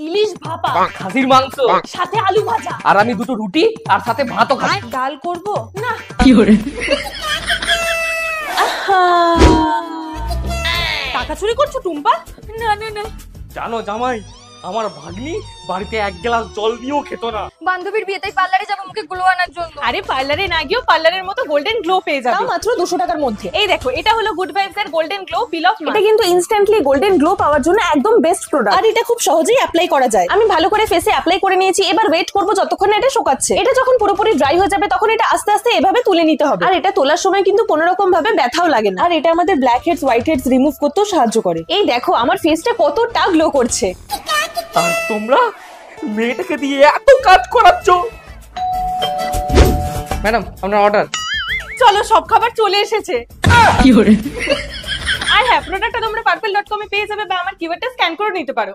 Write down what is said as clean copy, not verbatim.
ইলিশ ভাপা, খাসির মাংস, সাথে আলু ভাজা, আর আমি দুটো রুটি আর সাথে ভাতও খাই। ডাল করব না। টাকা চুরি করছো টুম্পা? না না না। জানো জামাই, আমার ভাগ্নি বাড়িতে এক গ্লাস জল দিয়েও খেত না। বান্ধবীর বিয়েতে পার্লারে যাবো মুখে গ্লো আনার জন্য। আরে পার্লারে না গিয়েও পার্লারের মতো গোল্ডেন গ্লো পেয়ে যাবে, মাত্র 200 টাকার মধ্যে। এই দেখো, এটা হলো গুড ভাইবস এর গোল্ডেন গ্লো পিল অফ। এটা কিন্তু ইনস্ট্যান্টলি গোল্ডেন গ্লো পাওয়ার জন্য একদম বেস্ট প্রোডাক্ট, আর এটা খুব সহজেই অ্যাপ্লাই করা যায়। আমি ভালো করে ফেসে অ্যাপ্লাই করে নিয়েছি, এবার ওয়েট করব যতক্ষণ না এটা শুকাচ্ছে। এটা যখন পুরোপুরি ড্রাই হয়ে যাবে তখন এটা আস্তে আস্তে এভাবে তুলে নিতে হবে, আর এটা তোলার সময় কিন্তু কোনো রকম ভাবে ব্যথাও লাগে না। আর এটা আমাদের black heads white heads remove করতেও সাহায্য করে। এই দেখো আমার ফেসটা কতটা গ্লো করছে। আর তোমরা মেয়েটাকে দিয়ে এত কাজ করাচ্ছ। ম্যাডাম, আপনার অর্ডার। চলো, সব খাবার চলে এসেছে। আর হ্যাঁ, প্রোডাক্টটা তোমরা purple.com এ পেয়ে যাবে বা আমার কিউআরটা স্ক্যান করে নিতে পারো।